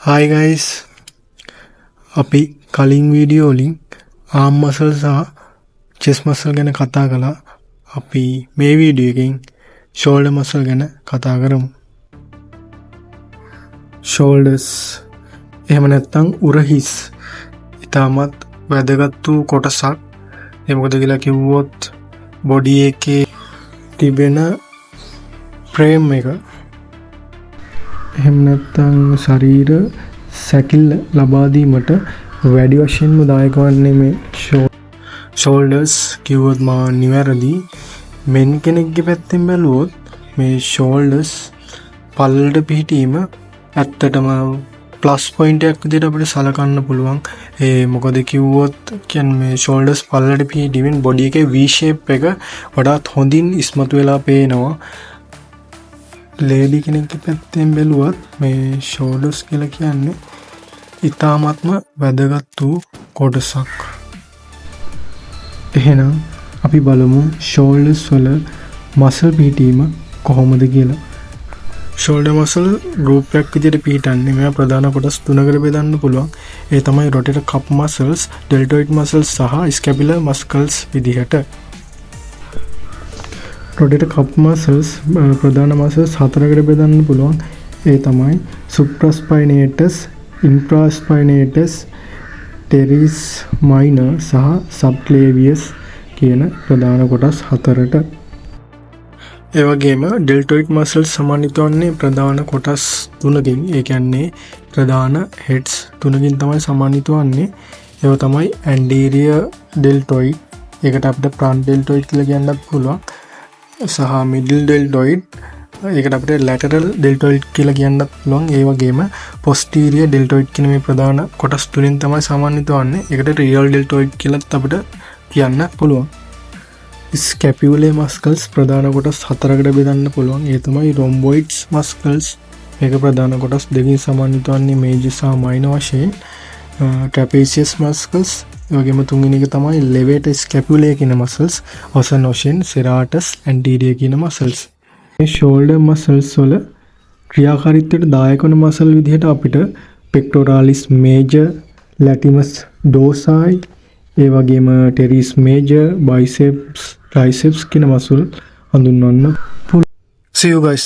Hi guys, අපි කලින් video වලින් arm muscle සහ chest muscle ගැන කතා කළා. අපි මේ වීඩියෝ එකෙන් shoulder muscle ගැන කතා කරමු. shoulders එහෙම නැත්නම් උරහිස් ඊටමත් වැදගත් වූ කොටසක්. ඒ මොකද කියලා කිව්වොත් body එකේ තිබෙන frame එක එහෙම නැත්නම් ශරීර සැකිල්ල ලබා දීමට වැඩි වශයෙන්ම දායක වන්නේ මේ shoulders කිව්වොත් මා නිවැරදි. men කෙනෙක්ගේ පැත්තෙන් බැලුවොත් මේ shoulders පල්ලට පිහිටීම ඇත්තටම ප්ලස් පොයින්ට් එකක් විදිහට අපිට සලකන්න පුළුවන්. ඒ මොකද කිව්වොත් කියන්නේ මේ shoulders පල්ලට පිහිටීමෙන් body එකේ V shape එක වඩාත් හොඳින් ඉස්මතු වෙලා පේනවා. ලේඩි කෙනෙක්ගේ පැත්තෙන් බැලුවත් මේ shoulders කියලා කියන්නේ ඉතාමත්ම වැදගත් වූ කොටසක්. එහෙනම් අපි බලමු shoulders වල muscle පිහිටීම කොහොමද කියලා. shoulder muscle group එකක් විදිහට පිහිටන්නේ. මේවා ප්‍රධාන කොටස් තුනකට බෙදන්න පුළුවන්. ඒ තමයි rotator cuff muscles, deltoid muscles සහ scapular muscles විදිහට. rotator cuff muscles ප්‍රධාන muscles හතරකට බෙදන්න පුළුවන්. ඒ තමයි supraspinatus, infraspinatus, teres minor සහ subclavius කියන ප්‍රධාන කොටස් හතරට. ඒ වගේම deltoid muscles සමන්විත වන්නේ ප්‍රධාන කොටස් තුනකින්. ඒ කියන්නේ ප්‍රධාන heads තුනකින් තමයි සමන්විත වන්නේ. ඒවා තමයි anterior deltoid, ඒකට අපිට front deltoid කියලා කියන්නත් පුළුවන්. සහ middle deltoid, ඒකට අපිට lateral deltoid කියලා කියන්නත් පුළුවන්. ඒ වගේම posterior deltoid කියන මේ ප්‍රධාන කොටස් තුනෙන් තමයි සමන්විත වන්නේ. ඒකට real deltoid කියලාත් අපිට කියන්න පුළුවන්. scapular muscles ප්‍රධාන කොටස් හතරකට බෙදන්න පුළුවන්. ඒ තමයි rhomboids muscles, මේක ප්‍රධාන කොටස් දෙකකින් සමන්විත වන්නේ major සහ minor වශයෙන්. trapezius muscles, ඒ වගේම තුන්වෙනි එක තමයි levator scapulae කියන muscles, අවසන් වශයෙන් serratus anterior කියන muscles. මේ shoulder muscles වල ක්‍රියාකාරීත්වයට දායක වන muscle විදිහට අපිට pectoralis major, latimus dorsi, ඒ වගේම teres major, biceps, triceps කියන muscle හඳුන්වන්න පුළුවන්. See you guys.